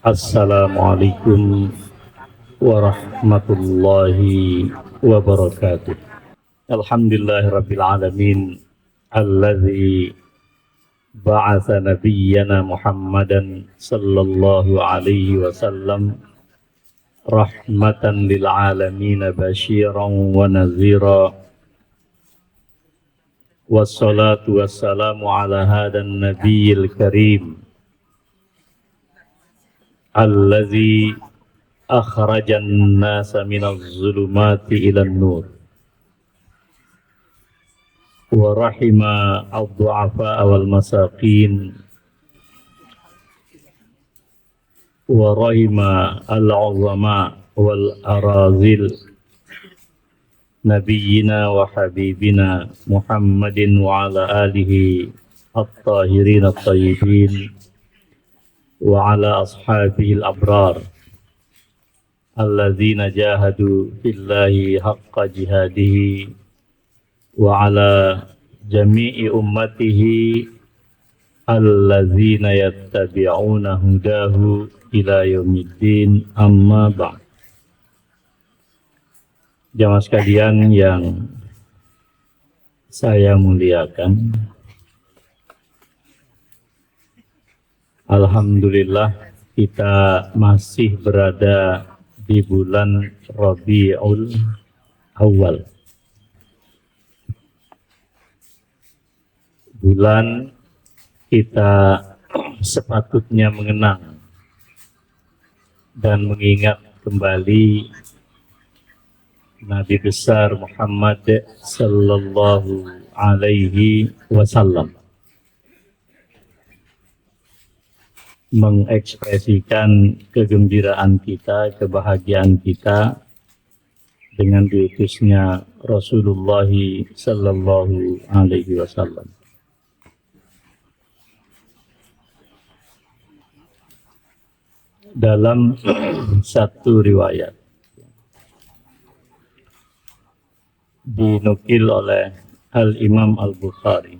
Assalamualaikum warahmatullahi wabarakatuh. Alhamdulillahirabbil alamin alladzi ba'atsa nabiyyana Muhammadan sallallahu alaihi wasallam rahmatan lil alamin basyiran wa nadhira. Wassalatu wassalamu ala hadan nabiyil karim alladzi akhrajan nasa minaz zulumati ilan nur wa rahima ad-du'afa wal masakin wa rahima al-'uzama wal arazil nabiyyina wa habibina Muhammadin wa ala alihi at-tahirin at-tayyibin wa ala ashabihi al-abrar alladzina jahadu fillahi haqqa jihadihi wa ala jami'i ummatihi alladzina yattabi'una hudahu ila yaumiddin, amma ba'd. Jamaah sekalian yang saya muliakan, alhamdulillah kita masih berada di bulan Rabiul Awal, bulan kita sepatutnya mengenang dan mengingat kembali Nabi besar Muhammad sallallahu alaihi wasallam, mengekspresikan kegembiraan kita, kebahagiaan kita dengan diutusnya Rasulullah sallallahu alaihi wasallam. Dalam satu riwayat dinukil oleh Al-Imam Al-Bukhari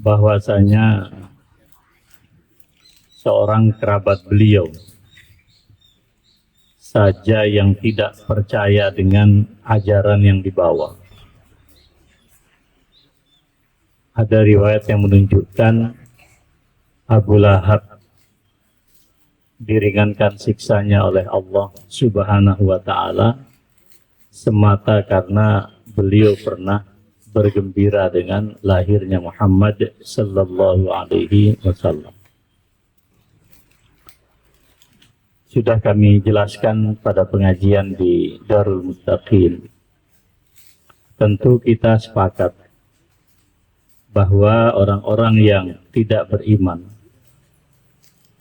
bahwasanya seorang kerabat beliau saja yang tidak percaya dengan ajaran yang dibawa. Ada riwayat yang menunjukkan Abu Lahab diringankan siksanya oleh Allah Subhanahu wa ta'ala semata karena beliau pernah bergembira dengan lahirnya Muhammad sallallahu alaihi wasallam. Sudah kami jelaskan pada pengajian di Darul Muttaqin. Tentu kita sepakat bahwa orang-orang yang tidak beriman,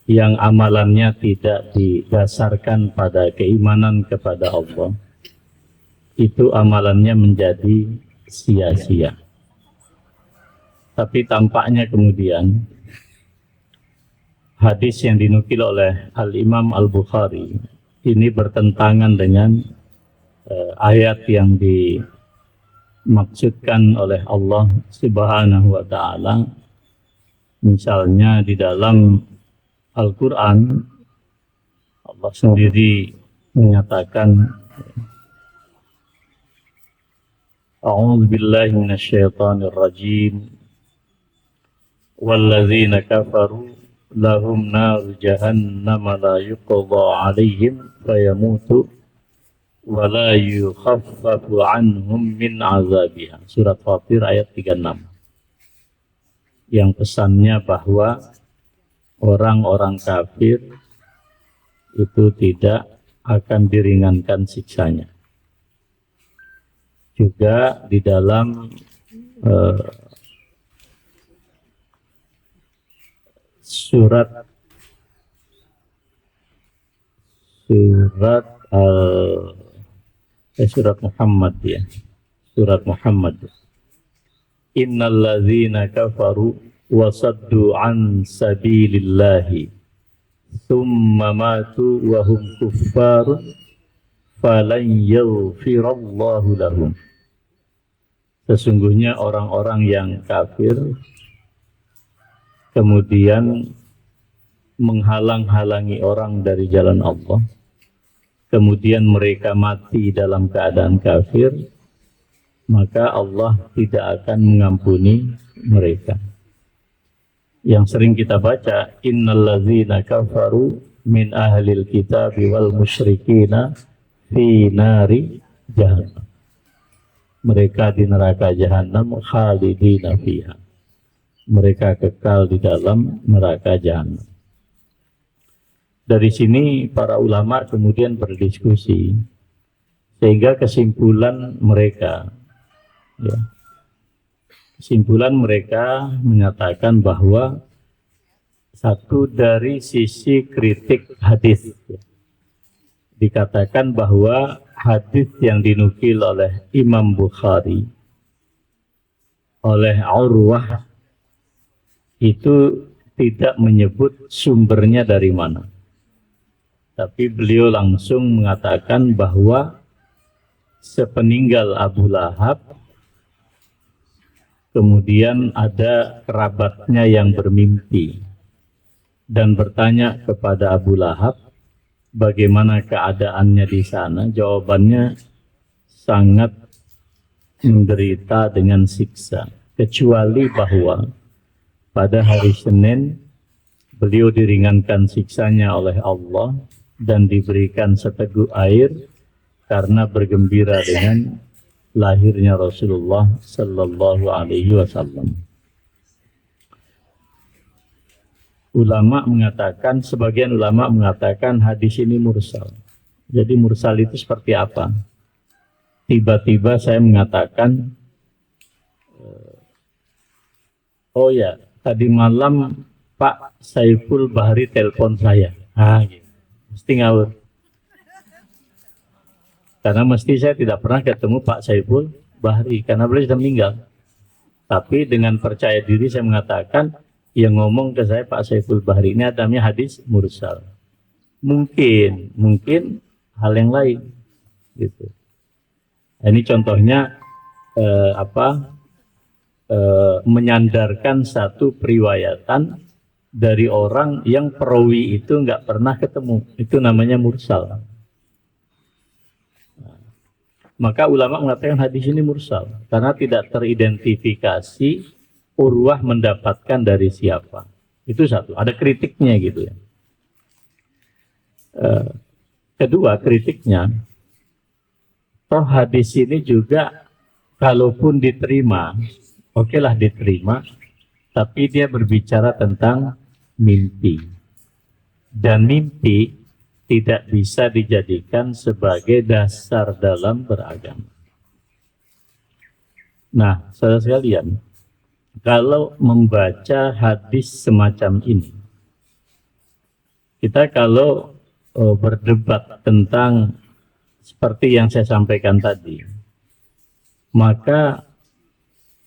yang amalannya tidak didasarkan pada keimanan kepada Allah, itu amalannya menjadi sia-sia. Tapi tampaknya kemudian hadis yang dinukil oleh Al-Imam Al-Bukhari ini bertentangan dengan ayat yang dimaksudkan oleh Allah Subhanahu wa ta'ala. Misalnya di dalam Al-Quran Allah sendiri menyatakan, A'udzu billahi minasyaitonir rajim. Walladzina kafaru lahum nar jahannam la yuqda 'alaihim fayamutu wa la yukhaffafu 'anhum min 'adzabiha. Surat Fatir ayat 36. Yang pesannya bahwa orang-orang kafir itu tidak akan diringankan siksanya. Juga di dalam surat Muhammad, ya, surat Muhammad. Innal ladzina kafaru wa saddu an sabilillahi thumma matu wa hum kuffarun falan yaghfirallahu lahum. Sesungguhnya orang-orang yang kafir kemudian menghalang-halangi orang dari jalan Allah, kemudian mereka mati dalam keadaan kafir, maka Allah tidak akan mengampuni mereka. Yang sering kita baca, innallazina kafaru min ahlil kitabi wal musyrikina fi nari jahannam. Mereka di neraka jahanam khalidina fiha. Mereka kekal di dalam neraka jahanam. Dari sini para ulama kemudian berdiskusi sehingga kesimpulan mereka menyatakan bahwa satu dari sisi kritik hadis dikatakan bahwa hadis yang dinukil oleh Imam Bukhari oleh Urwah itu tidak menyebut sumbernya dari mana. Tapi beliau langsung mengatakan bahwa sepeninggal Abu Lahab, kemudian ada kerabatnya yang bermimpi dan bertanya kepada Abu Lahab, bagaimana keadaannya di sana? Jawabannya sangat menderita dengan siksa, kecuali bahwa pada hari Senin beliau diringankan siksanya oleh Allah dan diberikan seteguk air karena bergembira dengan lahirnya Rasulullah Sallallahu Alaihi Wasallam. Sebagian ulama mengatakan hadis ini mursal. Jadi mursal itu seperti apa? Tiba-tiba saya mengatakan, oh ya, tadi malam Pak Saiful Bahri telepon saya. Gitu. Mesti ngawur. Karena mesti saya tidak pernah ketemu Pak Saiful Bahri karena beliau sudah meninggal. Tapi dengan percaya diri saya mengatakan yang ngomong ke saya Pak Saiful Bahri ini adanya hadis mursal. Mungkin hal yang lain gitu. Ini contohnya menyandarkan satu periwayatan dari orang yang perawi itu nggak pernah ketemu, itu namanya mursal. Maka ulama mengatakan hadis ini mursal karena tidak teridentifikasi Urwah mendapatkan dari siapa. Itu satu, ada kritiknya gitu ya. Kedua kritiknya, toh hadis ini juga kalaupun diterima, okelah diterima, tapi dia berbicara tentang mimpi. Dan mimpi tidak bisa dijadikan sebagai dasar dalam beragama. Nah, saudara sekalian, kalau membaca hadis semacam ini, kita kalau berdebat tentang seperti yang saya sampaikan tadi, maka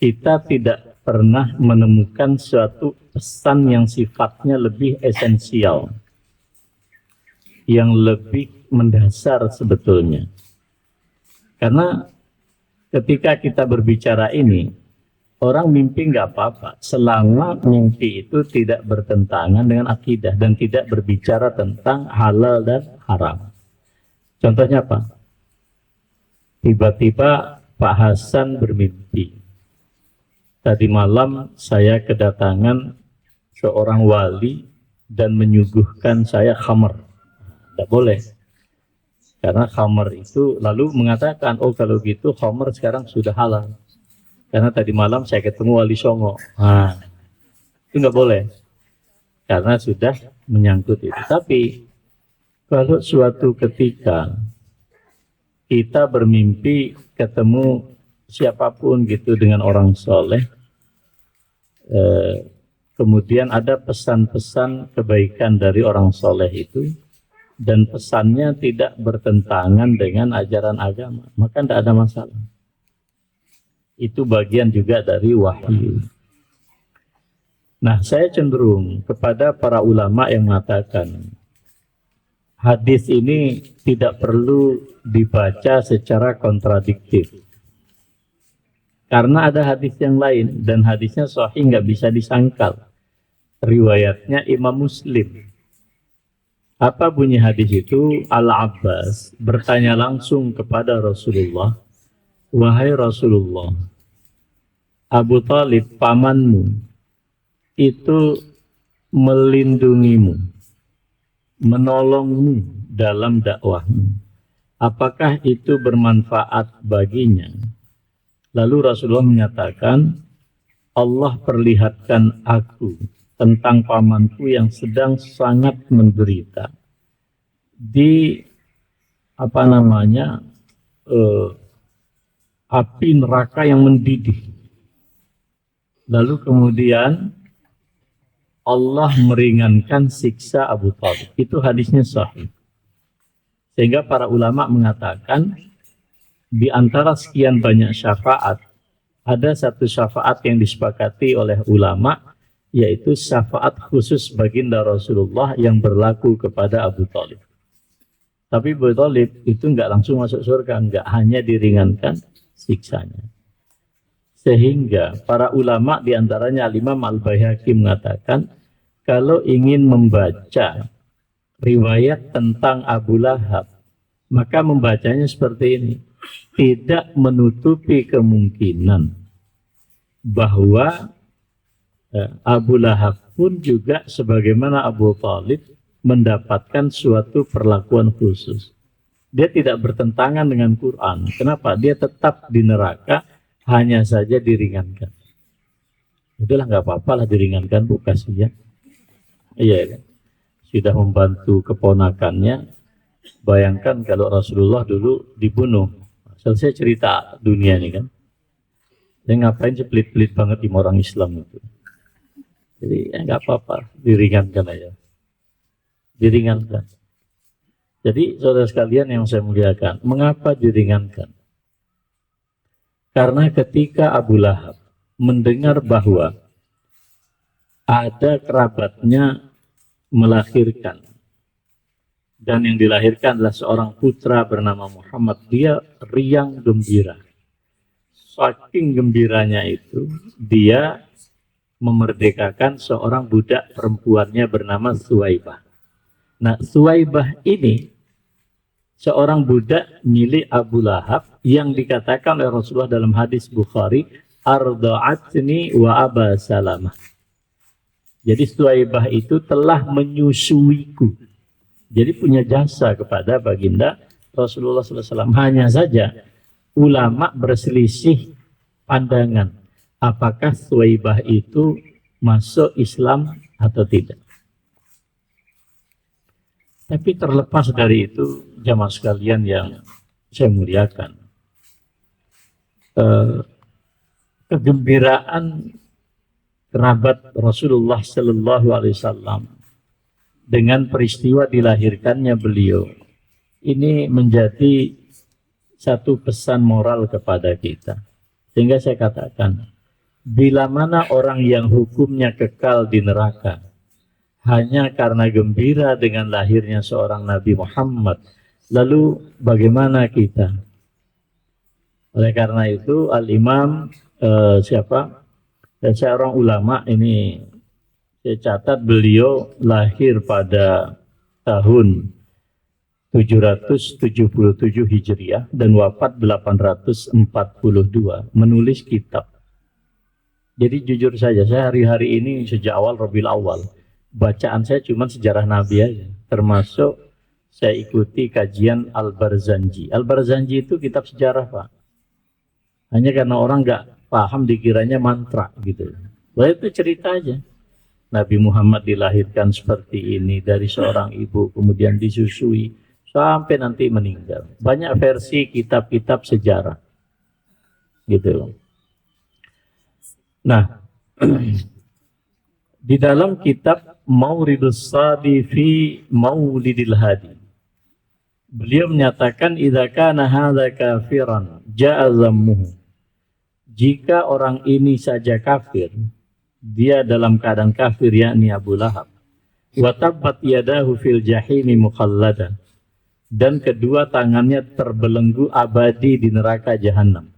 kita tidak pernah menemukan suatu pesan yang sifatnya lebih esensial, yang lebih mendasar sebetulnya. Karena ketika kita berbicara ini, orang mimpi nggak apa-apa, selama mimpi itu tidak bertentangan dengan akidah dan tidak berbicara tentang halal dan haram. Contohnya apa? Tiba-tiba Pak Hasan bermimpi, tadi malam saya kedatangan seorang wali dan menyuguhkan saya khamar. Tidak boleh. Karena khamar itu lalu mengatakan, oh kalau gitu khamar sekarang sudah halal. Karena tadi malam saya ketemu wali Songo. Nah, itu nggak boleh. Karena sudah menyangkut itu. Tapi kalau suatu ketika kita bermimpi ketemu siapapun gitu dengan orang soleh, kemudian ada pesan-pesan kebaikan dari orang soleh itu, dan pesannya tidak bertentangan dengan ajaran agama, maka tidak ada masalah. Itu bagian juga dari wahyu. Nah, saya cenderung kepada para ulama yang mengatakan hadis ini tidak perlu dibaca secara kontradiktif. Karena ada hadis yang lain dan hadisnya sahih, nggak bisa disangkal. Riwayatnya Imam Muslim. Apa bunyi hadis itu? Al-Abbas bertanya langsung kepada Rasulullah, wahai Rasulullah, Abu Talib pamanmu itu melindungimu, menolongmu dalam dakwahmu. Apakah itu bermanfaat baginya? Lalu Rasulullah menyatakan, Allah perlihatkan aku tentang pamanku yang sedang sangat menderita di api neraka yang mendidih. Lalu kemudian Allah meringankan siksa Abu Talib. Itu hadisnya sahih. Sehingga para ulama mengatakan di antara sekian banyak syafaat, ada satu syafaat yang disepakati oleh ulama, yaitu syafaat khusus baginda Rasulullah yang berlaku kepada Abu Talib. Tapi Abu Talib itu enggak langsung masuk surga, enggak, hanya diringankan siksanya. Sehingga para ulama diantaranya Imam Al-Baihaqi mengatakan, kalau ingin membaca riwayat tentang Abu Lahab, maka membacanya seperti ini. Tidak menutupi kemungkinan bahwa Abu Lahab pun juga sebagaimana Abu Talib mendapatkan suatu perlakuan khusus. Dia tidak bertentangan dengan Quran. Kenapa? Dia tetap di neraka, hanya saja diringankan. Itulah nggak apa-apa lah diringankan, Bu, kasihan. Iya kan? Sudah membantu keponakannya. Bayangkan kalau Rasulullah dulu dibunuh. Selesai cerita dunia ini kan. Dia ngapain sih pelit-pelit banget di orang Islam itu. Jadi ya nggak apa-apa, diringankan aja. Diringankan. Jadi saudara sekalian yang saya muliakan, mengapa diringankan? Karena ketika Abu Lahab mendengar bahwa ada kerabatnya melahirkan, dan yang dilahirkan adalah seorang putra bernama Muhammad, dia riang gembira. Saking gembiranya itu, dia memerdekakan seorang budak perempuannya bernama Suwaibah. Nah, Suwaibah ini seorang budak milik Abu Lahab yang dikatakan oleh Rasulullah dalam hadis Bukhari, arda'atni wa Aba Salamah. Jadi Suwaibah itu telah menyusuiku. Jadi punya jasa kepada baginda Rasulullah SAW. Hanya saja ulama berselisih pandangan. Apakah Suwaibah itu masuk Islam atau tidak? Tapi terlepas dari itu, jamaah sekalian yang saya muliakan, kegembiraan kerabat Rasulullah Sallallahu Alaihi Wasallam dengan peristiwa dilahirkannya beliau ini menjadi satu pesan moral kepada kita. Sehingga saya katakan, bila mana orang yang hukumnya kekal di neraka hanya karena gembira dengan lahirnya seorang Nabi Muhammad, lalu bagaimana kita? Oleh karena itu Al-Imam seorang ulama ini, saya catat beliau lahir pada tahun 777 Hijriah dan wafat 842, menulis kitab. Jadi jujur saja, saya hari-hari ini sejak awal Rabiul Awal, bacaan saya cuma sejarah Nabi aja, termasuk saya ikuti kajian Al-Barzanji. Al-Barzanji itu kitab sejarah, Pak. Hanya karena orang nggak paham dikiranya mantra gitu. Wah, itu cerita aja. Nabi Muhammad dilahirkan seperti ini dari seorang ibu, kemudian disusui sampai nanti meninggal. Banyak versi kitab-kitab sejarah gitu. Nah, di dalam kitab Mauridus Sadi fi Maulidil Hadi, beliau menyatakan idza kana hadza kafiran ja'a zammuhu. Jika orang ini saja kafir, dia dalam keadaan kafir, yakni Abu Lahab, wa tabbat yadahu fil jahimi mukhallada, dan kedua tangannya terbelenggu abadi di neraka jahanam.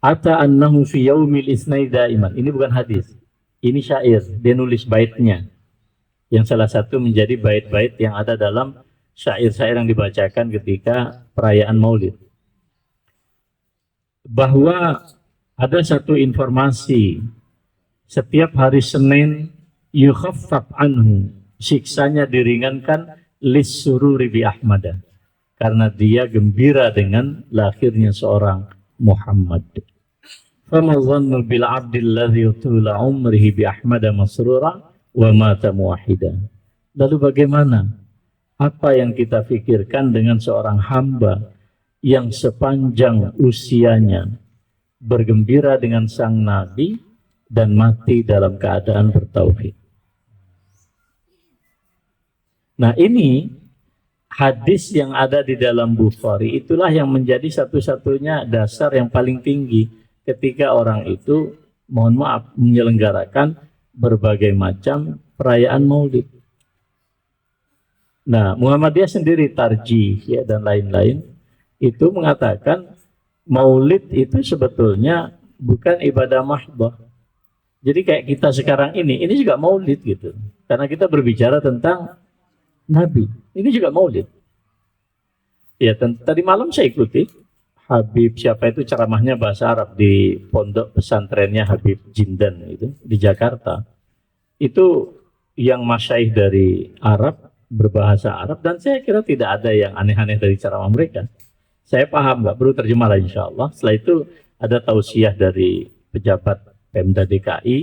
Ata annahu fi yaumil isnai daiman. Ini bukan hadis, ini syair, dia nulis baitnya. Yang salah satu menjadi bait-bait yang ada dalam syair-syair yang dibacakan ketika perayaan Maulid. Bahwa ada satu informasi, setiap hari Senin yukhaffaf anhu, siksanya diringankan lissururi bi Ahmada, karena dia gembira dengan lahirnya seorang Muhammad. Fama dhannu bil abdil ladzi tula umrihi bi Ahmada masrura wa mata muwahhida. Lalu bagaimana? Apa yang kita pikirkan dengan seorang hamba yang sepanjang usianya bergembira dengan sang Nabi dan mati dalam keadaan bertauhid. Nah, ini hadis yang ada di dalam Bukhari itulah yang menjadi satu-satunya dasar yang paling tinggi ketika orang itu, mohon maaf, menyelenggarakan berbagai macam perayaan Maulid. Nah, Muhammadiyah sendiri, Tarjih ya, dan lain-lain itu mengatakan Maulid itu sebetulnya bukan ibadah mahdoh. Jadi kayak kita sekarang ini juga Maulid gitu, karena kita berbicara tentang Nabi. Ini juga Maulid. Ya, tadi malam saya ikuti Habib siapa itu ceramahnya bahasa Arab di pondok pesantrennya Habib Jindan itu di Jakarta. Itu yang masyaikh dari Arab, berbahasa Arab, dan saya kira tidak ada yang aneh-aneh dari ceramah mereka. Saya paham, nggak perlu terjemah lah insya Allah. Setelah itu ada tausiah dari pejabat Pemda DKI,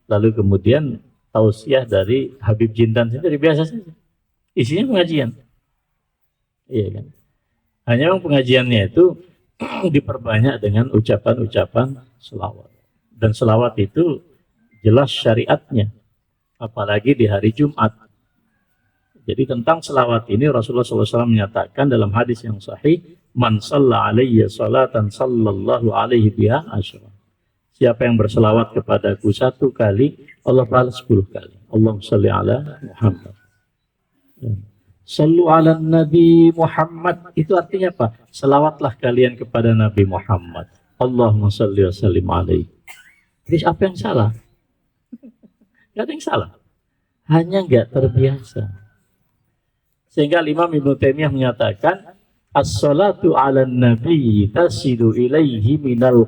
lalu kemudian tausiah dari Habib Jindan sendiri, biasa saja. Isinya pengajian. Iya kan? Hanya memang pengajiannya itu diperbanyak dengan ucapan-ucapan selawat. Dan selawat itu jelas syariatnya, apalagi di hari Jumat. Jadi tentang selawat ini Rasulullah SAW menyatakan dalam hadis yang sahih, man shalla alayya salatan sallallahu alaihi biha asyra. Siapa yang berselawat kepadaku 1 kali, Allah balas 10 kali. Allahumma shalli ala Muhammad. Sallu ala Nabi Muhammad, itu artinya apa? Selawatlah kalian kepada Nabi Muhammad. Allahumma shalli wa sallim alaihi. Jadi apa yang salah? Gak ada yang salah. Hanya nggak terbiasa. Sehingga Imam Ibnu Taimiyah menyatakan as-salatu ala nabi tasilu ilaihi minal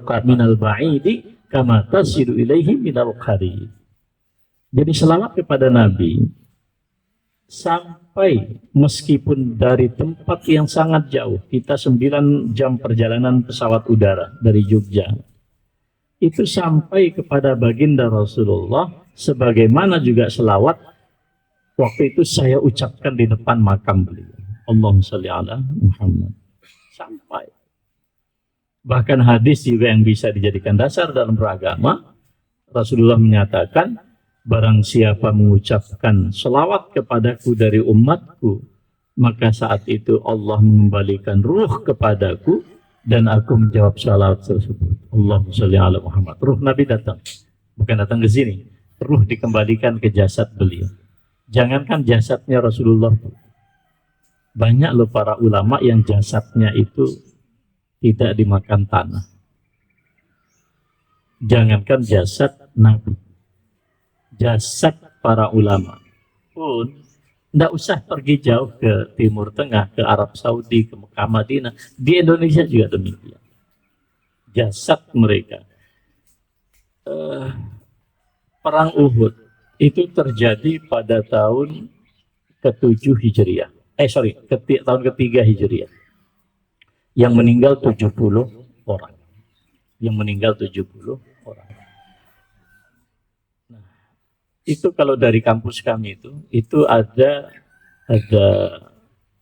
ba'idi kama tasilu ilaihi minal qarib. Jadi selawat kepada Nabi sampai meskipun dari tempat yang sangat jauh, kita 9 jam perjalanan pesawat udara dari Jogja, itu sampai kepada baginda Rasulullah, sebagaimana juga selawat waktu itu saya ucapkan di depan makam beliau. Allahumma shalli ala Muhammad. Sampai. Bahkan hadis juga yang bisa dijadikan dasar dalam beragama, Rasulullah menyatakan, barang siapa mengucapkan selawat kepadaku dari umatku, maka saat itu Allah mengembalikan ruh kepadaku dan aku menjawab salawat tersebut. Allahumma shalli ala Muhammad. Ruh Nabi datang, bukan datang ke sini. Ruh dikembalikan ke jasad beliau. Jangankan jasadnya Rasulullah, banyak loh para ulama yang jasadnya itu tidak dimakan tanah. Jangankan jasad Nabi, jasad para ulama pun tidak usah pergi jauh ke Timur Tengah, ke Arab Saudi, ke Mekah, Madinah. Di Indonesia juga demikian. Jasad mereka. Perang Uhud itu terjadi pada tahun ke-7 Hijriah. Tahun ke-3 Hijriah. Yang meninggal 70 orang. Yang meninggal 70 orang. Nah, itu kalau dari kampus kami itu ada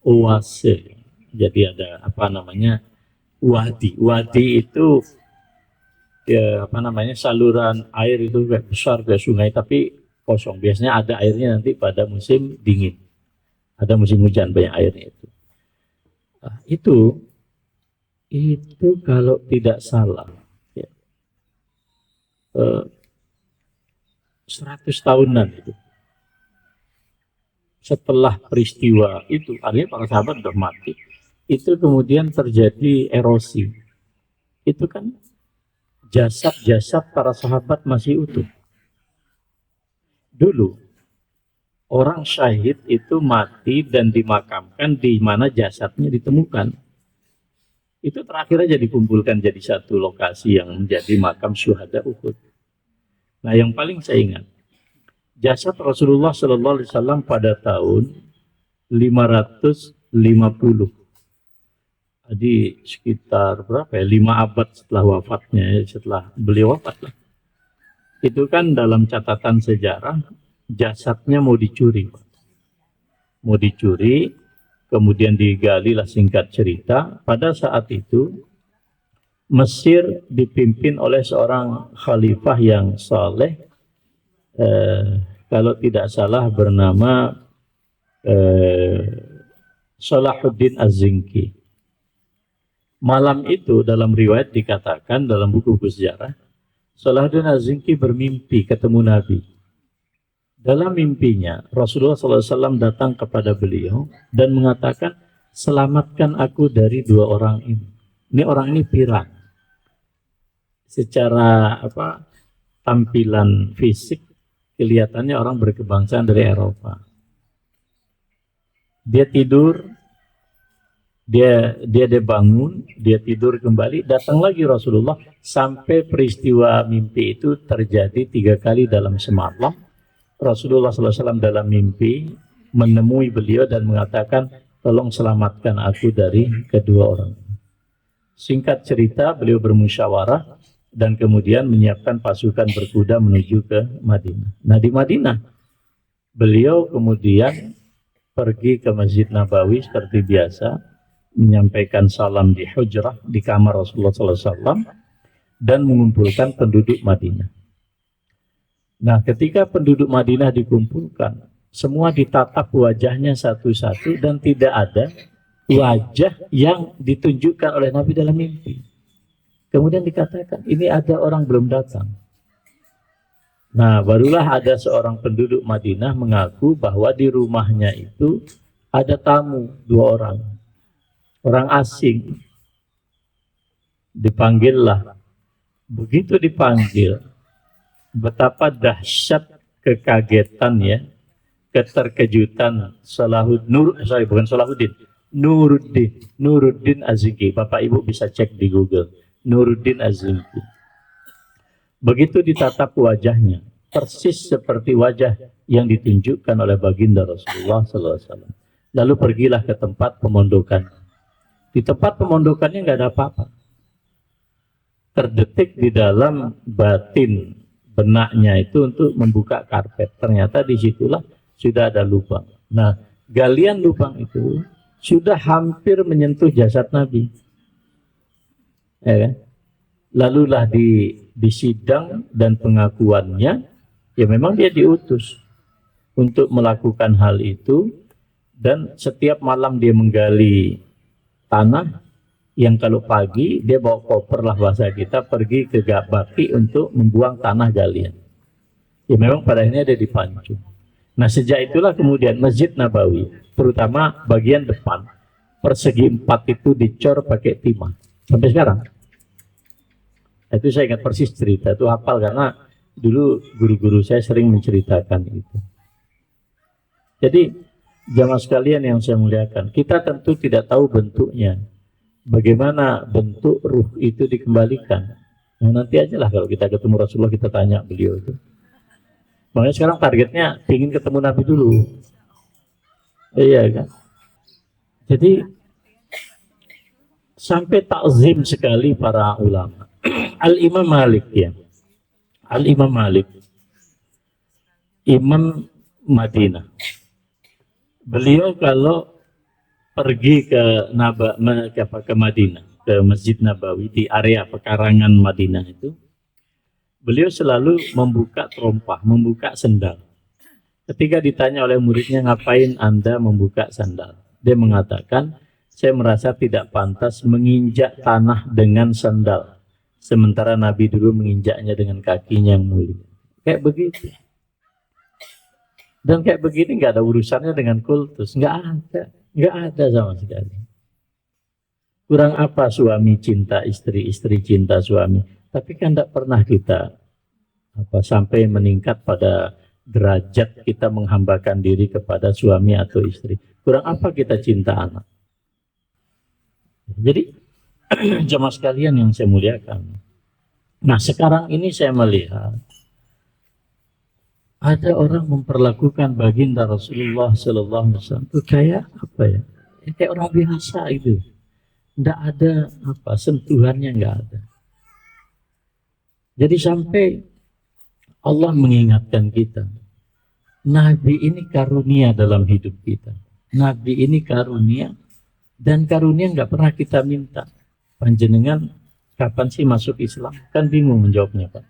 oase. Jadi ada wadi. Wadi itu ya saluran air itu besar kayak sungai tapi kosong. Biasanya ada airnya nanti pada musim dingin. Ada musim hujan banyak airnya itu. Nah, itu kalau tidak salah ya, 100 tahunan itu. Setelah peristiwa itu, artinya para sahabat sudah mati. Itu kemudian terjadi erosi. Itu kan jasad-jasad para sahabat masih utuh. Dulu Orang syahid itu mati dan dimakamkan di mana jasadnya ditemukan. Itu terakhir aja dikumpulkan jadi satu lokasi yang menjadi makam syuhada Uhud. Nah, yang paling saya ingat, jasad Rasulullah Sallallahu Alaihi Wasallam pada tahun 550. Jadi sekitar berapa ya? 5 abad setelah wafatnya, setelah beliau wafat lah. Itu kan dalam catatan sejarah jasadnya mau dicuri. Mau dicuri, kemudian digali lah singkat cerita. Pada saat itu Mesir dipimpin oleh seorang khalifah yang saleh, kalau tidak salah bernama Salahuddin Az-Zinki. Malam itu dalam riwayat dikatakan dalam buku-buku sejarah, Salahuddin Az-Zinki bermimpi ketemu Nabi. Dalam mimpinya Rasulullah SAW datang kepada beliau dan mengatakan, selamatkan aku dari 2 orang ini. Ini orang ini pirang. Secara tampilan fisik kelihatannya orang berkebangsaan dari Eropa. Dia tidur, dia bangun, dia tidur kembali, datang lagi Rasulullah sampai peristiwa mimpi itu terjadi 3 kali dalam semalam. Rasulullah SAW dalam mimpi menemui beliau dan mengatakan, tolong selamatkan aku dari kedua orang. Singkat cerita, beliau bermusyawarah dan kemudian menyiapkan pasukan berkuda menuju ke Madinah. Nah, di Madinah beliau kemudian pergi ke Masjid Nabawi seperti biasa, menyampaikan salam di hujrah, di kamar Rasulullah SAW, dan mengumpulkan penduduk Madinah. Nah, ketika penduduk Madinah dikumpulkan, semua ditatap wajahnya satu-satu dan tidak ada wajah yang ditunjukkan oleh Nabi dalam mimpi. Kemudian dikatakan, ini ada orang belum datang. Nah, barulah ada seorang penduduk Madinah mengaku bahwa di rumahnya itu ada tamu 2 orang. Orang asing. Dipanggillah. Begitu dipanggil, betapa dahsyat kekagetan ya, keterkejutan Nuruddin Az-Zinki. Bapak Ibu bisa cek di Google. Nuruddin Az-Zinki. Begitu ditatap wajahnya, persis seperti wajah yang ditunjukkan oleh baginda Rasulullah SAW. Lalu pergilah ke tempat pemondokan. Di tempat pemondokannya nggak ada apa-apa. Terdetik di dalam batin benaknya itu untuk membuka karpet. Ternyata disitulah sudah ada lubang. Nah, galian lubang itu sudah hampir menyentuh jasad Nabi. Ya kan? Lalulah disidang dan pengakuannya, ya memang dia diutus untuk melakukan hal itu, dan setiap malam dia menggali tanah yang kalau pagi dia bawa koper lah bahasa kita, pergi ke Baki untuk membuang tanah galian. Ya memang pada akhirnya dia dipancung. Nah, sejak itulah kemudian Masjid Nabawi, terutama bagian depan persegi 4 itu dicor pakai timah sampai sekarang. Itu saya ingat persis cerita, itu hafal karena dulu guru-guru saya sering menceritakan itu. Jadi jamaah sekalian yang saya muliakan, kita tentu tidak tahu bentuknya, bagaimana bentuk ruh itu dikembalikan. Nah, nanti aja lah kalau kita ketemu Rasulullah, kita tanya beliau itu. Makanya sekarang targetnya ingin ketemu Nabi dulu. Iya kan? Jadi sampai takzim sekali para ulama. Al-Imam Malik ya. Al-Imam Malik, Imam Madinah. Beliau kalau pergi ke Madinah, ke Masjid Nabawi di area pekarangan Madinah itu, beliau selalu membuka terompah, membuka sendal. Ketika ditanya oleh muridnya, ngapain Anda membuka sandal? Dia mengatakan, saya merasa tidak pantas menginjak tanah dengan sandal, sementara Nabi dulu menginjaknya dengan kakinya yang mulia. Kayak begitu. Dan kayak begini nggak ada urusannya dengan kultus, nggak ada sama sekali. Kurang apa suami cinta istri, istri cinta suami, tapi kan tidak pernah kita sampai meningkat pada derajat kita menghambakan diri kepada suami atau istri. Kurang apa kita cinta anak. Jadi jemaah sekalian yang saya muliakan. Nah sekarang ini saya melihat ada orang memperlakukan baginda Rasulullah Sallallahu Alaihi Wasallam itu kayak apa ya? Kayak orang biasa itu. Tidak ada apa sentuhannya, nggak ada. Jadi sampai Allah mengingatkan kita, Nabi ini karunia dalam hidup kita. Nabi ini karunia, dan karunia nggak pernah kita minta. Panjenengan kapan sih masuk Islam? Kan bingung menjawabnya, Pak.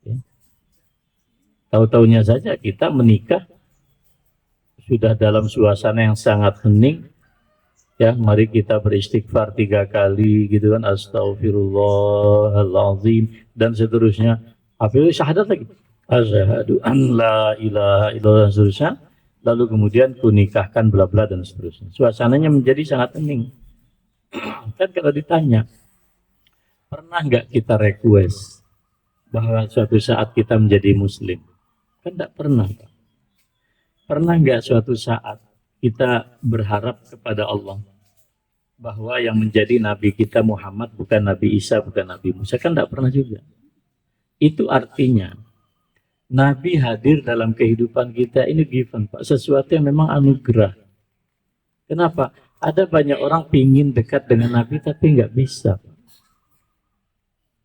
Ya. Tahu-taunya saja kita menikah sudah dalam suasana yang sangat hening. Ya, mari kita beristighfar 3 kali gitu kan, astagfirullahaladzim dan seterusnya. Apa syahadat lagi? Asyhadu an la ilaha illallah dan seterusnya. Lalu kemudian kunikahkan bla bla dan seterusnya. Suasananya menjadi sangat hening. Kan kalau ditanya, pernah nggak kita request bahwa suatu saat kita menjadi muslim? Kan nggak pernah. Pernah nggak suatu saat kita berharap kepada Allah bahwa yang menjadi nabi kita Muhammad bukan Nabi Isa, bukan Nabi Musa? Kan tidak pernah juga. Itu artinya Nabi hadir dalam kehidupan kita ini given, Pak, sesuatu yang memang anugerah. Kenapa? Ada banyak orang pingin dekat dengan Nabi tapi nggak bisa, Pak.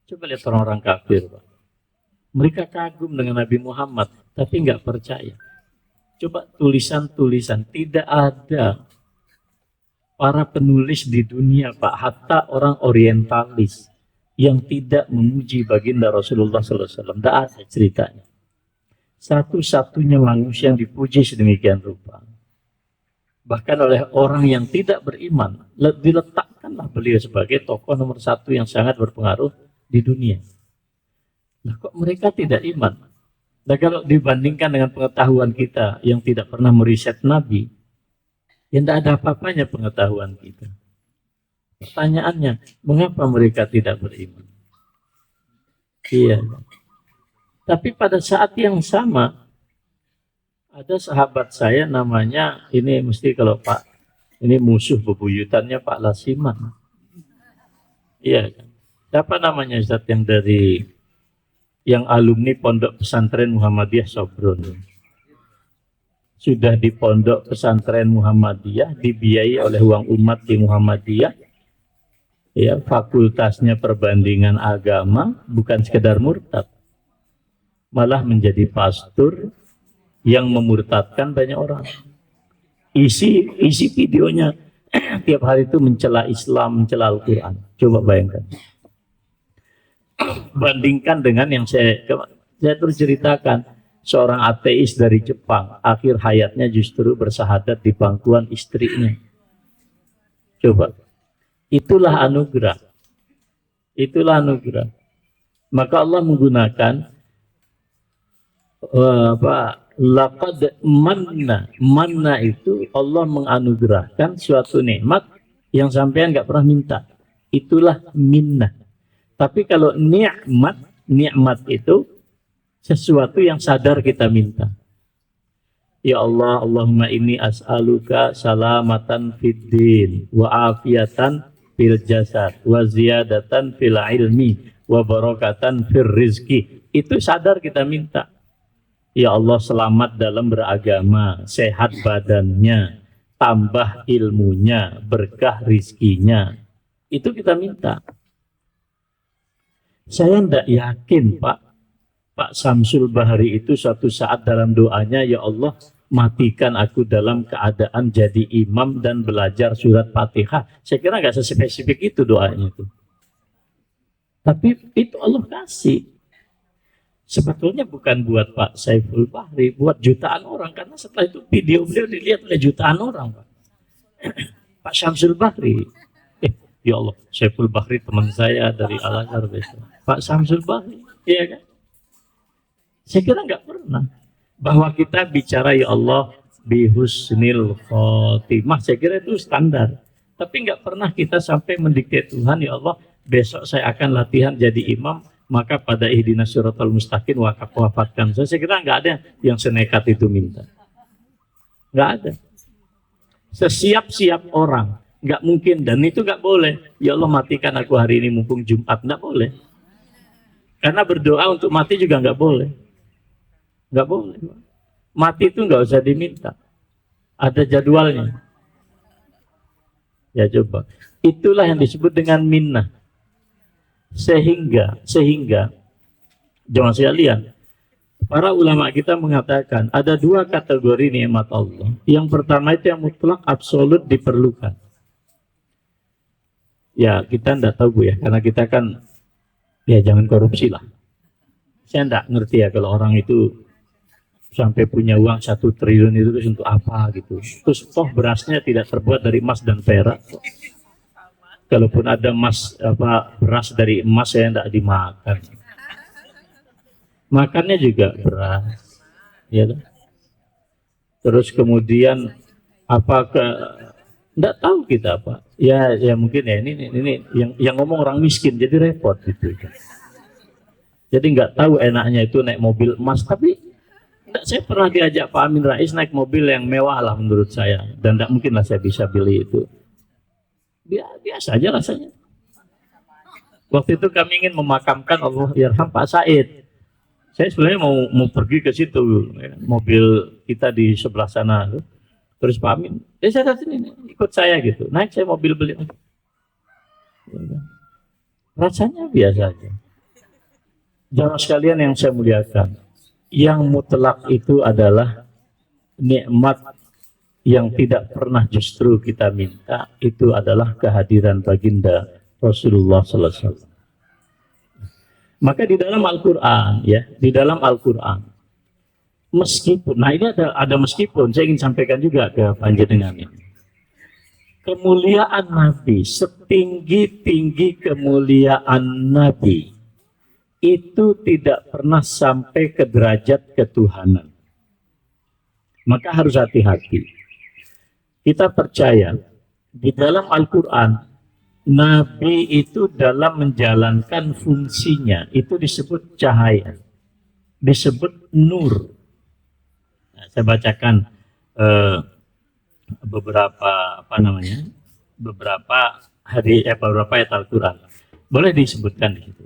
Coba lihat orang-orang kafir, Pak. Mereka kagum dengan Nabi Muhammad tapi nggak percaya. Coba tulisan-tulisan, tidak ada para penulis di dunia, Pak, hatta orang orientalis yang tidak memuji baginda Rasulullah SAW. Tidak ada ceritanya. Satu-satunya manusia yang dipuji sedemikian rupa, bahkan oleh orang yang tidak beriman, diletakkanlah beliau sebagai tokoh nomor 1 yang sangat berpengaruh di dunia. Nah, kok mereka tidak iman? Nah, kalau dibandingkan dengan pengetahuan kita yang tidak pernah meriset Nabi, yang tidak ada apa-apanya pengetahuan kita. Pertanyaannya, mengapa mereka tidak beriman? Iya. Tapi pada saat yang sama, ada sahabat saya namanya, ini mesti kalau Pak, ini musuh bebuyutannya Pak Lasiman. Iya kan? Siapa namanya Ustaz yang dari yang alumni Pondok Pesantren Muhammadiyah Sobron? Sudah di Pondok Pesantren Muhammadiyah, dibiayai oleh uang umat di Muhammadiyah. Ya, fakultasnya perbandingan agama, bukan sekedar murtad. Malah menjadi pastor yang memurtadkan banyak orang. Isi videonya tiap hari itu mencela Islam, mencela Al-Quran. Coba bayangkan. Bandingkan dengan yang saya terus ceritakan, seorang ateis dari Jepang, akhir hayatnya justru bersahadat di pangkuan istrinya. Coba, itulah anugerah. Itulah anugerah. Maka Allah menggunakan laqad manna itu Allah menganugerahkan suatu nikmat yang sampean nggak pernah minta. Itulah minnah. Tapi kalau nikmat itu sesuatu yang sadar kita minta. Ya Allah, Allahumma inni as'aluka salamatan fid din wa afiatan fil jasad wa ziyadatan fil ilmi wa barakatan fir rizki. Itu sadar kita minta. Ya Allah, selamat dalam beragama, sehat badannya, tambah ilmunya, berkah rizkinya. Itu kita minta. Saya tidak yakin Pak Samsul Bahri itu suatu saat dalam doanya, ya Allah, matikan aku dalam keadaan jadi imam dan belajar surat Fatihah. Saya kira nggak sespesifik itu doanya itu. Tapi itu Allah kasih. Sebetulnya bukan buat Pak Saiful Bahri, buat jutaan orang. Karena setelah itu video beliau dilihat oleh jutaan orang, Pak. Pak Samsul Bahri. Ya Allah, Saiful Bahri teman saya dari Al-Azhar besok. Pak Samsul Bahri, iya kan? Saya kira nggak pernah. Bahwa kita bicara ya Allah bihusnil khotimah. Saya kira itu standar. Tapi nggak pernah kita sampai mendikte Tuhan, ya Allah, besok saya akan latihan jadi imam. maka pada ihdinas siratal mustaqim wafatkan. Saya kira nggak ada yang senekat itu minta. Nggak ada. Sesiap-siap orang. Nggak mungkin. Dan itu nggak boleh. Ya Allah matikan aku hari ini mumpung Jumat. Nggak boleh. Karena berdoa untuk mati juga nggak boleh. Nggak boleh. Mati itu nggak usah diminta. Ada jadwalnya. Ya coba. Itulah yang disebut dengan minnah. Sehingga jemaah sekalian, para ulama kita mengatakan ada dua kategori nikmat Allah. Yang pertama itu yang mutlak absolut diperlukan. Ya kita tidak tahu Bu ya, karena kita kan ya jangan korupsi lah. Saya tidak ngerti ya kalau orang itu sampai punya uang 1 triliun itu terus untuk apa gitu. Terus toh berasnya tidak terbuat dari emas dan perak. Kalaupun ada emas beras dari emas saya tidak dimakan. Makannya juga beras, ya. Terus kemudian tidak tahu kita apa. Ya mungkin ya ini yang ngomong orang miskin jadi repot gitu. Jadi nggak tahu enaknya itu naik mobil emas, tapi saya pernah diajak Pak Amin Rais naik mobil yang mewah lah menurut saya, dan tidak mungkin lah saya bisa beli itu. Biasa aja rasanya. Waktu itu kami ingin memakamkan Allahyarham Pak Said. Saya sebenarnya mau pergi ke situ, mobil kita di sebelah sana. Terus Pak Amin, saya sini ikut saya gitu. Naik saya mobil beli. Rasanya biasa aja. Jamaah sekalian yang saya muliakan, yang mutlak itu adalah nikmat yang tidak pernah justru kita minta, itu adalah kehadiran baginda Rasulullah Sallallahu Alaihi Wasallam. Maka di dalam Al-Quran, ya, di dalam Al-Quran, meskipun, nah ini ada meskipun, saya ingin sampaikan juga ke panjenengan ini. Kemuliaan Nabi, setinggi-tinggi kemuliaan Nabi, itu tidak pernah sampai ke derajat ketuhanan. Maka harus hati-hati. Kita percaya di dalam Al-Quran, Nabi itu dalam menjalankan fungsinya itu disebut cahaya, disebut nur. Nah, saya bacakan beberapa beberapa ayat Al-Quran. Boleh disebutkan di situ.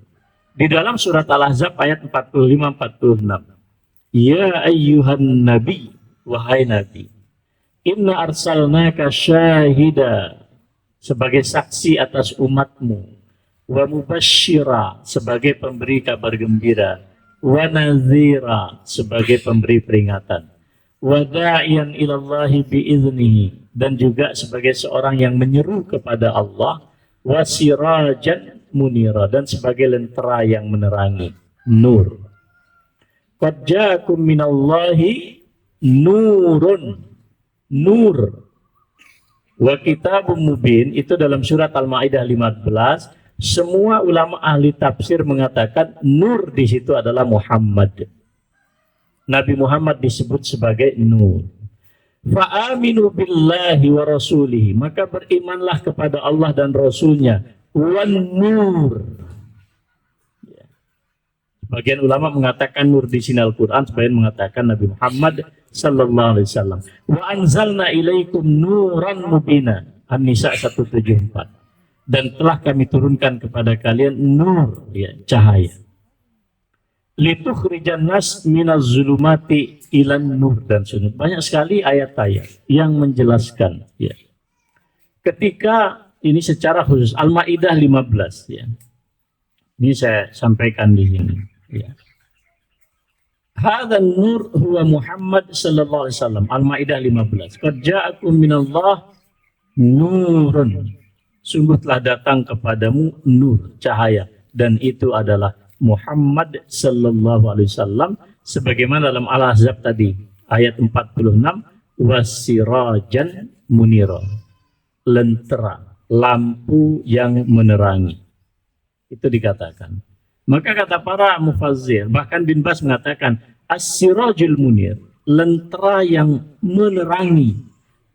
Di dalam surat Al-Ahzab ayat 45-46. Ya ayyuhan nabi, wahai nabi, inna arsalnaka syahida, sebagai saksi atas umatmu, wa mubashshira, sebagai pemberi kabar gembira, wa nadhira, sebagai pemberi peringatan, wa da'iyan ilallahi biiznihi, dan juga sebagai seorang yang menyeru kepada Allah, wa sirajan munira, dan sebagai lentera yang menerangi, nur. Qad ja'akum minallahi nurun, nur, wa kitabun mubin, itu dalam surat Al-Maidah 15. Semua ulama ahli tafsir mengatakan nur di situ adalah Muhammad. Nabi Muhammad disebut sebagai nur. Fa aminu billahi wa rasulihi, maka berimanlah kepada Allah dan Rasulnya. Wan nur. Sebagian ulama mengatakan nur di sini Al-Quran, sebagian mengatakan Nabi Muhammad sallallahu alaihi wasallam. Wa anzalna ilaikum nuran mubina, An-Nisa 174. Dan telah kami turunkan kepada kalian nur, ya, cahaya. Litukhrijan nas minaz zulumati ilan nur, dan sunut. Banyak sekali ayat-ayat yang menjelaskan, ya. Ketika ini secara khusus Al-Maidah 15, ya. Ini saya sampaikan di sini, ya. Hadzal nur huwa Muhammad sallallahu alaihi wasallam. Al-Maidah 15. Qad ja'akum minallah nurun. Sungguh telah datang kepadamu nur, cahaya, dan itu adalah Muhammad sallallahu alaihi wasallam, sebagaimana dalam Al-Ahzab tadi ayat 46, wasirajan munira, lentera, lampu yang menerangi. Itu dikatakan. Maka kata para mufazzir, bahkan bin Bas mengatakan as-sirajul munir, lentera yang menerangi,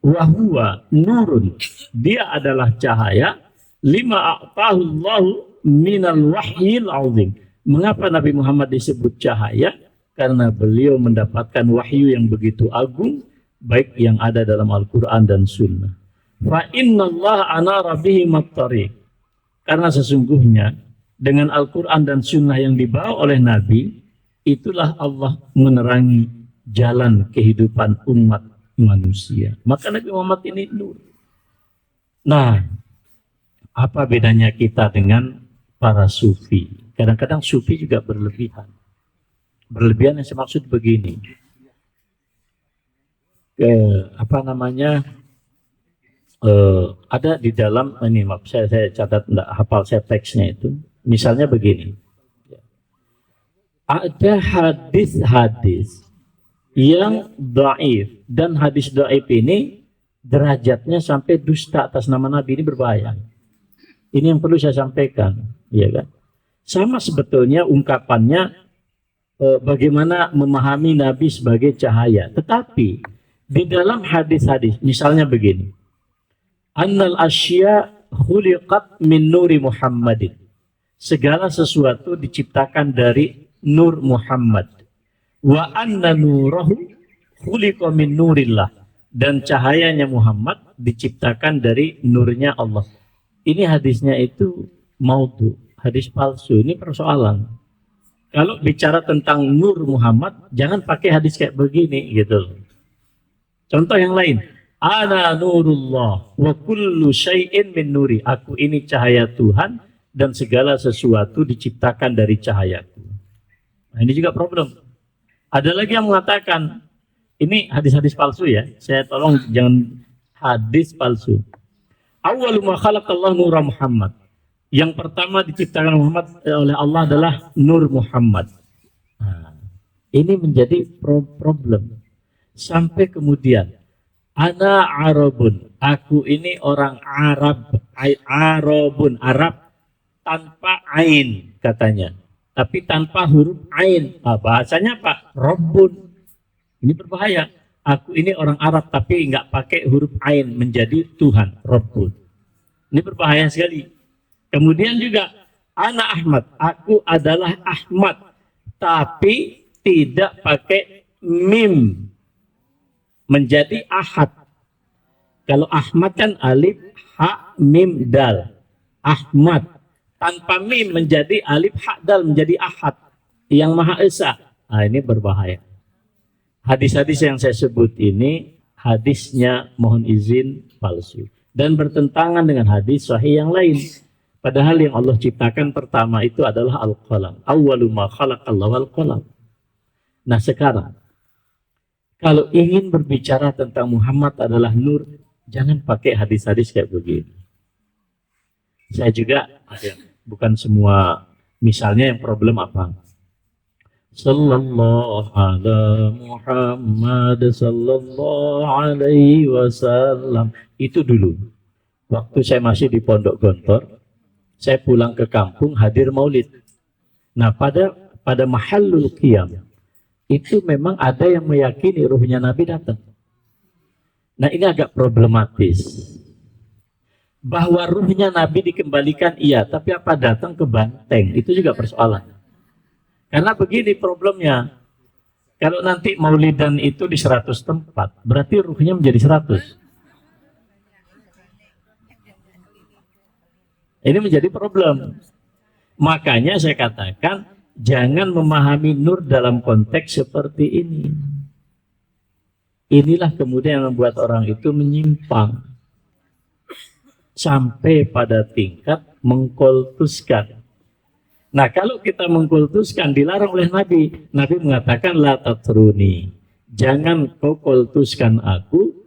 wa huwa nurun, dia adalah cahaya, lima a'tahu Allahu minal wahyil azim, Mengapa Nabi Muhammad disebut cahaya? Karena beliau mendapatkan wahyu yang begitu agung, baik yang ada dalam Al-Quran dan Sunnah. Fa innallaha anara bihi mattariq. Karena sesungguhnya dengan Al-Quran dan Sunnah yang dibawa oleh Nabi, itulah Allah menerangi jalan kehidupan umat manusia. Maka Nabi Muhammad ini nur. Nah, apa bedanya kita dengan para sufi? Kadang-kadang sufi juga berlebihan. Berlebihan yang saya maksud begini. Ada di dalam ini, maaf saya catat, enggak hafal saya teksnya itu. Misalnya begini. Ada hadis-hadis yang dhaif, dan hadis dhaif ini derajatnya sampai dusta atas nama Nabi. Ini berbahaya. Ini yang perlu saya sampaikan, ya kan? Sama sebetulnya ungkapannya bagaimana memahami Nabi sebagai cahaya. Tetapi di dalam hadis-hadis, misalnya begini. Annal asya khuliqat min nuri Muhammadin. Segala sesuatu diciptakan dari nur Muhammad. Wa anna nurahu khuliqa min nurillah. Dan cahayanya Muhammad diciptakan dari nurnya Allah. Ini hadisnya itu maudhu, hadis palsu. Ini persoalan. Kalau bicara tentang nur Muhammad, jangan pakai hadis kayak begini gitu. Contoh yang lain. Ana nurullah wa kullu syai'in min nuri. Aku ini cahaya Tuhan dan segala sesuatu diciptakan dari cahayaku. Nah, ini juga problem. Ada lagi yang mengatakan, ini hadis-hadis palsu ya. Saya tolong jangan hadis palsu. Awwalu ma khalaqallahu nura Muhammad. Yang pertama diciptakan Muhammad oleh Allah adalah nur Muhammad. Nah, ini menjadi problem. Sampai kemudian, ana Arabun. Aku ini orang Arab. Arabun, Arab tanpa ain katanya. Tapi tanpa huruf ain. Nah, bahasanya apa? Rabbun. Ini berbahaya. Aku ini orang Arab tapi nggak pakai huruf ain menjadi Tuhan. Rabbun. Ini berbahaya sekali. Kemudian juga ana Ahmad. Aku adalah Ahmad. Tapi tidak pakai mim. Menjadi Ahad. Kalau Ahmad kan alif, ha, mim, dal. Ahmad. Tanpa mim menjadi alif, ha, dal menjadi Ahad. Yang Maha Esa. Nah, ini berbahaya. Hadis-hadis yang saya sebut ini, hadisnya mohon izin palsu. Dan bertentangan dengan hadis sahih yang lain. Padahal yang Allah ciptakan pertama itu adalah al-qalam. Awwalu ma khalaqallahu al-qalam. Nah sekarang, kalau ingin berbicara tentang Muhammad adalah nur, jangan pakai hadis-hadis kayak begini. Saya juga, bukan semua, misalnya yang problem apa? Sallallahu ala Muhammad sallallahu alaihi wasallam. Itu dulu. Waktu saya masih di Pondok Gontor, saya pulang ke kampung hadir maulid. Nah pada mahallul qiyam itu memang ada yang meyakini ruhnya Nabi datang. Nah ini agak problematis. Bahwa ruhnya Nabi dikembalikan iya, tapi apa datang ke banteng? Itu juga persoalan. Karena begini problemnya. Kalau nanti maulidan itu di 100 tempat, berarti ruhnya menjadi 100. Ini menjadi problem. Makanya saya katakan, jangan memahami nur dalam konteks seperti ini. Inilah kemudian yang membuat orang itu menyimpang. Sampai pada tingkat mengkultuskan. Nah kalau kita mengkultuskan, dilarang oleh Nabi. Nabi mengatakan, la tatruni. Jangan kau kultuskan aku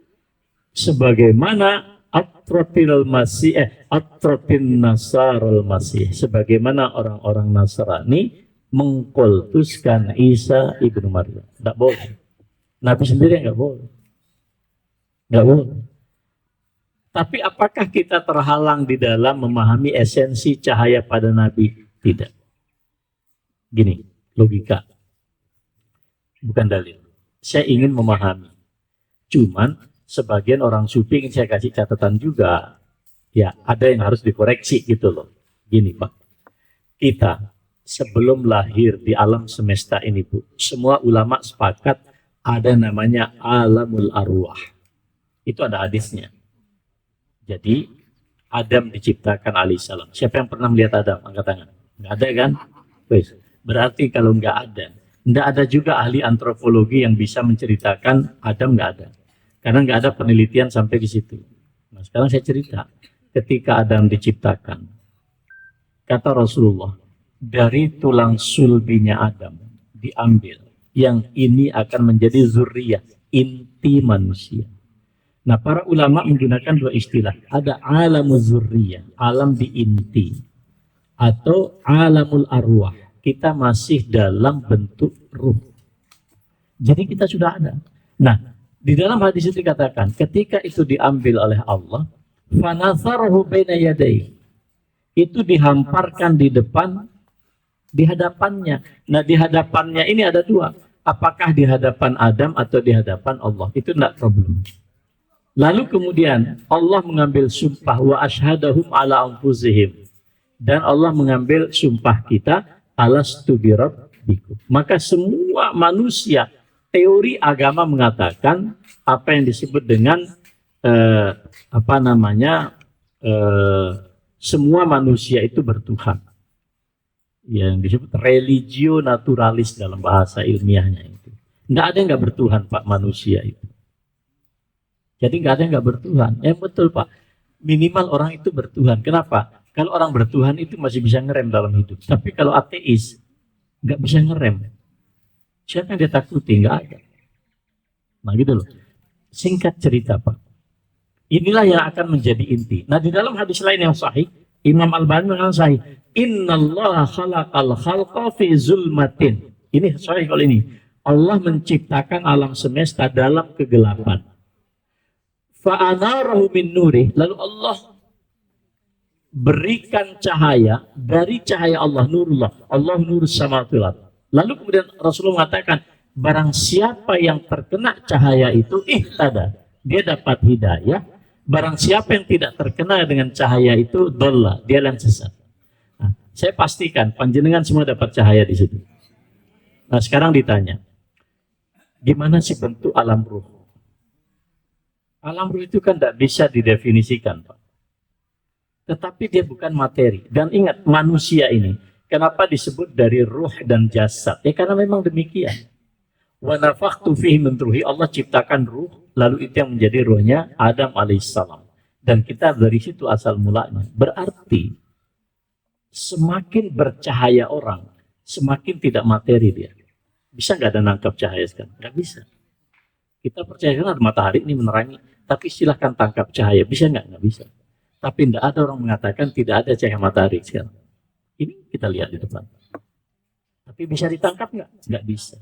sebagaimana atrotil masih atrotin nasarul masih, sebagaimana orang-orang Nasrani mengkultuskan Isa ibnu Maryam. Tidak boleh. Nabi sendiri nggak boleh. Nggak boleh. Tapi apakah kita terhalang di dalam memahami esensi cahaya pada Nabi? Tidak. Gini, logika. Bukan dalil. Saya ingin memahami. Cuman sebagian orang sufi ingin saya kasih catatan juga. Ya, ada yang harus dikoreksi gitu loh. Gini Pak. Kita sebelum lahir di alam semesta ini, Bu, semua ulama sepakat ada namanya alamul arwah. Itu ada hadisnya. Jadi Adam diciptakan alaihissalam. Siapa yang pernah melihat Adam? Angkat tangan. Nggak ada kan? Berarti kalau nggak ada juga ahli antropologi yang bisa menceritakan Adam, nggak ada. Karena nggak ada penelitian sampai di situ. Nah, sekarang saya cerita. Ketika Adam diciptakan, kata Rasulullah, dari tulang sulbinya Adam diambil. Yang ini akan menjadi zuriyah, inti manusia. Nah, para ulama menggunakan dua istilah. Ada alamul zurriyah, alam di inti. Atau alamul arwah. Kita masih dalam bentuk ruh. Jadi kita sudah ada. Nah, di dalam hadis itu dikatakan, ketika itu diambil oleh Allah, fanatharuhu baina yadayhi. Itu dihamparkan di depan, di hadapannya. Nah, di hadapannya ini ada dua. Apakah di hadapan Adam atau di hadapan Allah? Itu tidak problem. Lalu kemudian Allah mengambil sumpah wa asyhadahum ala anfusihim. Dan Allah mengambil sumpah kita alastu birabbikum. Maka semua manusia, teori agama mengatakan apa yang disebut dengan semua manusia itu bertuhan. Yang disebut religio naturalis dalam bahasa ilmiahnya itu. Nggak ada yang nggak bertuhan, Pak, manusia itu. Jadi nggak ada yang nggak bertuhan. Betul, Pak. Minimal orang itu bertuhan. Kenapa? Kalau orang bertuhan itu masih bisa ngerem dalam hidup. Tapi kalau ateis nggak bisa ngerem. Siapa yang dia takuti? Nggak ada. Nah gitu loh. Singkat cerita, Pak. Inilah yang akan menjadi inti. Nah, di dalam hadis lain yang sahih, Imam Al-Albani mengatakan sahih. Innallaha khalaqal khalqa fi zulmatin. Ini sahih kalau ini. Allah menciptakan alam semesta dalam kegelapan. Fa'anarahu min nuri. Lalu Allah berikan cahaya dari cahaya Allah, nurullah. Allah nurus samawati wal ardh. Lalu kemudian Rasulullah mengatakan, barang siapa yang terkena cahaya itu ihtada, dia dapat hidayah. Barang siapa yang tidak terkena dengan cahaya itu dhalla, dia yang sesat. Nah, saya pastikan panjenengan semua dapat cahaya di situ. Nah, sekarang ditanya, gimana sih bentuk alam ruh? Alam ruh itu kan tidak bisa didefinisikan, Pak. Tetapi dia bukan materi. Dan ingat, manusia ini, kenapa disebut dari ruh dan jasad? Ya karena memang demikian. Wa nafakhtu fihi min ruhi, Allah ciptakan ruh, lalu itu yang menjadi ruhnya Adam alaihissalam. Dan kita dari situ asal mulanya. Berarti semakin bercahaya orang, semakin tidak materi dia. Bisa nggak ada nangkap cahaya sekarang? Nggak bisa. Kita percaya kan ada matahari ini menerangi, tapi silahkan tangkap cahaya. Bisa nggak? Nggak bisa. Tapi tidak ada orang mengatakan tidak ada cahaya matahari sekarang. Ini kita lihat di depan. Tapi bisa ditangkap nggak? Nggak bisa.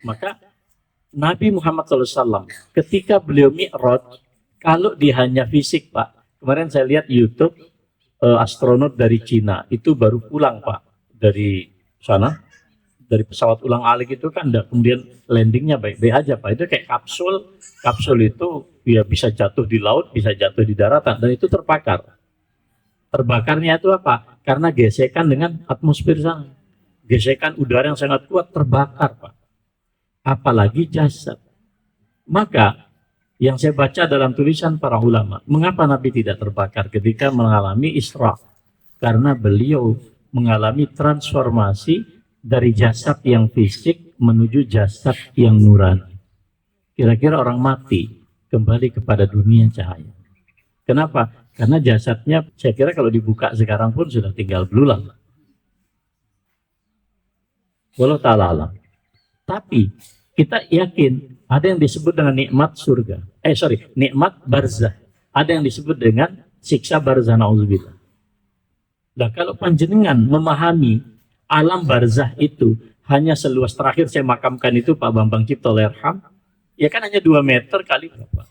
Maka Nabi Muhammad SAW ketika beliau mi'raj, kalau dia hanya fisik, Pak, kemarin saya lihat YouTube astronot dari Cina itu baru pulang, Pak, dari sana, dari pesawat ulang-alik itu kan, kemudian landingnya baik-baik aja, Pak. Itu kayak kapsul itu ya bisa jatuh di laut, bisa jatuh di daratan, dan itu terbakar. Terbakarnya itu apa? Karena gesekan dengan atmosfer sana, gesekan udara yang sangat kuat, terbakar, Pak. Apalagi jasad. Maka yang saya baca dalam tulisan para ulama, mengapa Nabi tidak terbakar ketika mengalami Isra? Karena beliau mengalami transformasi dari jasad yang fisik menuju jasad yang nurani. Kira-kira orang mati kembali kepada dunia cahaya. Kenapa? Karena jasadnya, saya kira kalau dibuka sekarang pun sudah tinggal belulang. Wallahu ta'ala alam. Tapi kita yakin ada yang disebut dengan nikmat surga. Nikmat barzah. Ada yang disebut dengan siksa barzah, na'udzubillah. Nah, kalau panjenengan memahami alam barzah itu hanya seluas, terakhir saya makamkan itu Pak Bambang Ciptolerham, ya kan hanya 2 meter kali berapa.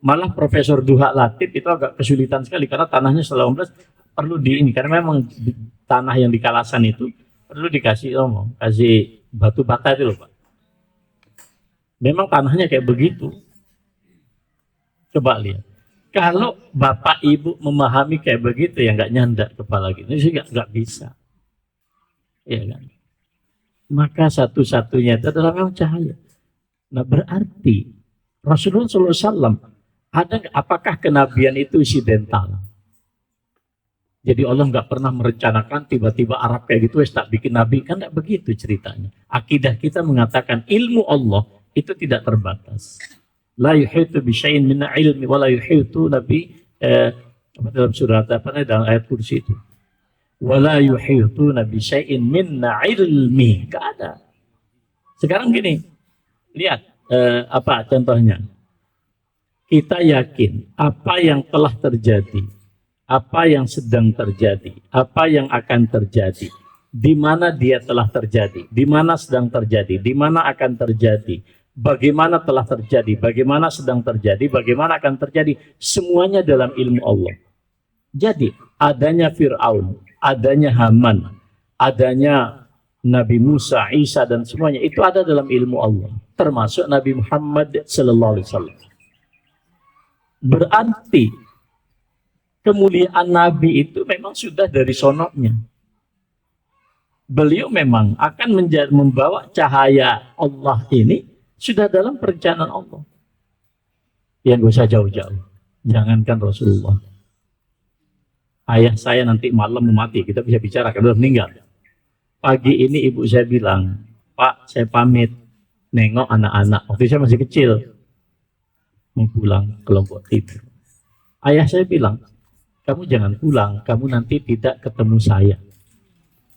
Malah Profesor Duha Latif itu agak kesulitan sekali karena tanahnya 18 perlu karena memang tanah yang di Kalasan itu perlu dikasih kasih batu bata itu loh, Pak. Memang tanahnya kayak begitu. Coba lihat. Kalau Bapak Ibu memahami kayak begitu ya nggak nyandak kepala gitu. Ini nggak bisa. ya kan? Maka satu-satunya itu adalah memang cahaya. Nah berarti Rasulullah SAW ada apakah kenabian itu insidental? Jadi Allah nggak pernah merencanakan tiba-tiba Arab kayak gitu, tak bikin nabi, kan nggak begitu ceritanya. Akidah kita mengatakan ilmu Allah itu tidak terbatas. La yuhitu bi syai'in min ilmi wa la yuhitu nabi dalam surat apa dalam ayat kursi itu. Wala yuhituna bi syai'in min ilmi. Enggak ada. Sekarang gini, lihat apa contohnya. Kita yakin apa yang telah terjadi, apa yang sedang terjadi, apa yang akan terjadi, di mana dia telah terjadi, di mana sedang terjadi, di mana akan terjadi, bagaimana telah terjadi, bagaimana sedang terjadi, bagaimana akan terjadi, semuanya dalam ilmu Allah. Jadi adanya Fir'aun, adanya Haman, adanya Nabi Musa, Isa dan semuanya itu ada dalam ilmu Allah, termasuk Nabi Muhammad sallallahu alaihi wasallam. Berarti kemuliaan Nabi itu memang sudah dari sonoknya. Beliau memang akan membawa cahaya Allah ini sudah dalam perencanaan Allah. Yang gak usah jauh-jauh. Jangankan Rasulullah. Ayah saya nanti malam mati, kita bisa bicara, karena sudah meninggal. Pagi ini ibu saya bilang, Pak, saya pamit nengok anak-anak. Waktu saya masih kecil, mau pulang kelompok tidur. Ayah saya bilang, kamu jangan pulang, kamu nanti tidak ketemu saya.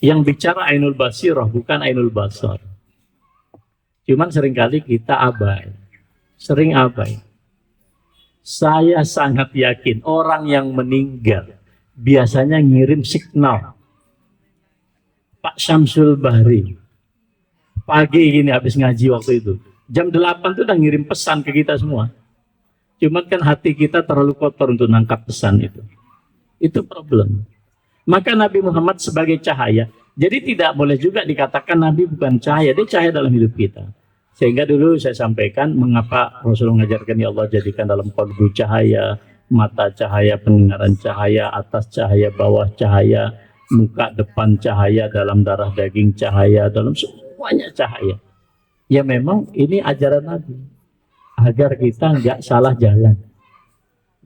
Yang bicara Ainul Basirah, bukan Ainul Basar. Cuman seringkali kita abai, sering abai. Saya sangat yakin orang yang meninggal biasanya ngirim signal. Pak Syamsul Bahri pagi gini habis ngaji waktu itu jam 8 tuh udah ngirim pesan ke kita semua. Cuman kan hati kita terlalu kotor untuk nangkap pesan itu problem. Maka Nabi Muhammad sebagai cahaya, jadi tidak boleh juga dikatakan Nabi bukan cahaya, dia cahaya dalam hidup kita. Sehingga dulu saya sampaikan mengapa Rasulullah mengajarkan ya Allah jadikan dalam qalbu cahaya, mata cahaya, pendengaran cahaya, atas cahaya, bawah cahaya, muka depan cahaya, dalam darah daging cahaya, dalam semuanya cahaya. Ya memang ini ajaran Nabi agar kita nggak salah jalan,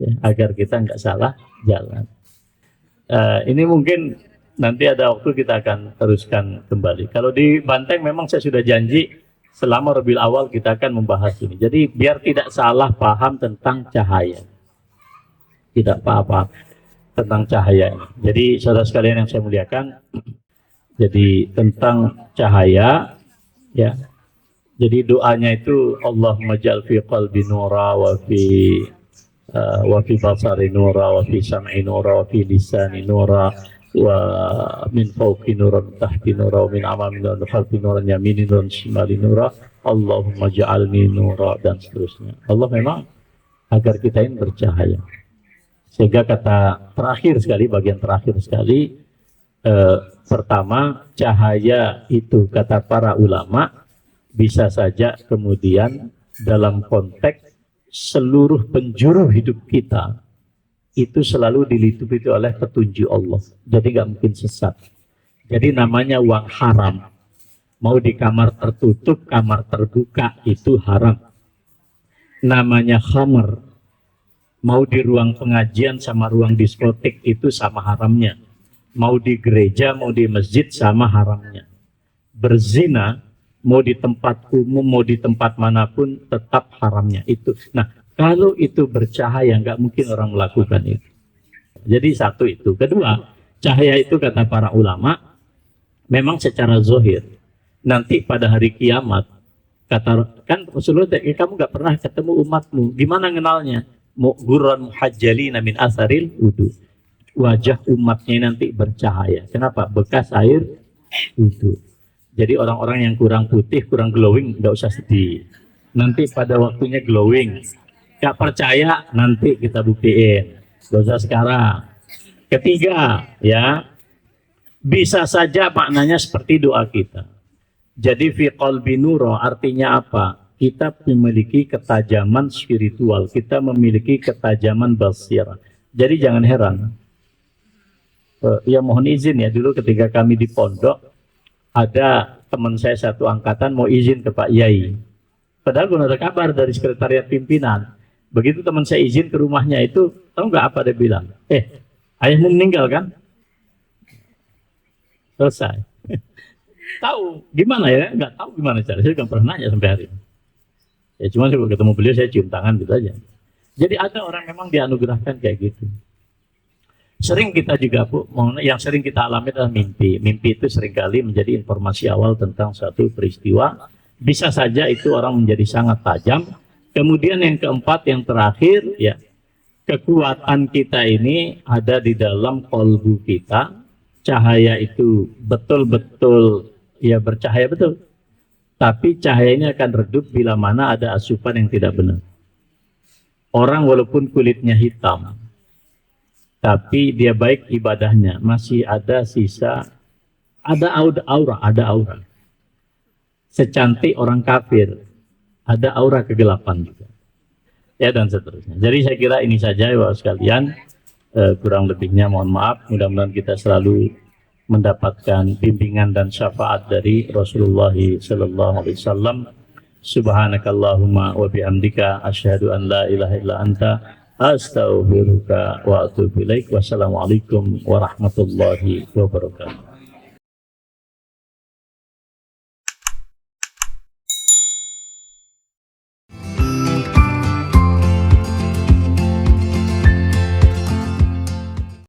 ya, agar kita nggak salah jalan. Ini mungkin nanti ada waktu kita akan teruskan kembali. Kalau di Banteng memang saya sudah janji selama Rabiul Awal kita akan membahas ini. Jadi biar tidak salah paham tentang cahaya. Tidak apa-apa tentang cahaya ini. Jadi saudara sekalian yang saya muliakan, jadi tentang cahaya, ya. Jadi doanya itu Allahumma ja'al fi qalbi nura wa fi basari nura wa fi sam'i nura wa fi lisani nura wa min fawqi nura min tahti nura wa min amami nura wa khalfi nura yamini nura shimali nura Allahumma ja'alni nura dan seterusnya. Allah memang agar kita ini bercahaya. Sehingga kata terakhir sekali, bagian terakhir sekali, pertama cahaya itu kata para ulama bisa saja kemudian dalam konteks seluruh penjuru hidup kita itu selalu diliputi oleh petunjuk Allah. Jadi nggak mungkin sesat. Jadi namanya uang haram. Mau di kamar tertutup, kamar terbuka itu haram. Namanya khamr. Mau di ruang pengajian sama ruang diskotik itu sama haramnya. Mau di gereja, mau di masjid sama haramnya. Berzina mau di tempat umum, mau di tempat manapun tetap haramnya itu. Nah, kalau itu bercahaya nggak mungkin orang melakukan itu. Jadi satu itu. Kedua, cahaya itu kata para ulama memang secara zohir. Nanti pada hari kiamat kata kan Rasulullah, kamu nggak pernah ketemu umatmu, gimana kenalnya? Mughurran muhajjalina min asaril wudu. Wajah umatnya nanti bercahaya. Kenapa? Bekas air wudu. Jadi orang-orang yang kurang putih, kurang glowing, nggak usah sedih. Nanti pada waktunya glowing. Nggak percaya, nanti kita buktiin. Nggak usah sekarang. Ketiga, ya, bisa saja maknanya seperti doa kita. Jadi fi qalbi nura artinya apa? Kita memiliki ketajaman spiritual, kita memiliki ketajaman basirah. Jadi jangan heran. Ya mohon izin ya, dulu ketika kami di pondok, ada teman saya satu angkatan mau izin ke Pak Yai. Padahal belum ada kabar dari sekretariat pimpinan. Begitu teman saya izin ke rumahnya itu, tahu nggak apa dia bilang? Ayahmu meninggal kan? Selesai. Tahu gimana ya? Nggak tahu gimana cara. Saya nggak pernah nanya sampai hari ini. Ya cuma saya ketemu beliau, saya cium tangan gitu aja. Jadi ada orang memang dianugerahkan kayak gitu. Sering kita juga Bu, yang sering kita alami adalah mimpi. Mimpi itu seringkali menjadi informasi awal tentang suatu peristiwa. Bisa saja itu orang menjadi sangat tajam. Kemudian yang keempat, yang terakhir, ya kekuatan kita ini ada di dalam kolbu kita. Cahaya itu betul-betul ya bercahaya betul. Tapi cahaya ini akan redup bila mana ada asupan yang tidak benar. Orang walaupun kulitnya hitam, tapi dia baik ibadahnya, masih ada sisa, ada aura. Secantik orang kafir, ada aura kegelapan juga. Ya dan seterusnya. Jadi saya kira ini saja ya sekalian, kurang lebihnya mohon maaf. Mudah-mudahan kita selalu mendapatkan bimbingan dan syafaat dari Rasulullah sallallahu alaihi wasallam. Subhanakallahumma wa bihamdika asyhadu an la ilaha illa anta astaghfiruka wa atubu ilaik. Wassalamualaikum warahmatullahi wabarakatuh.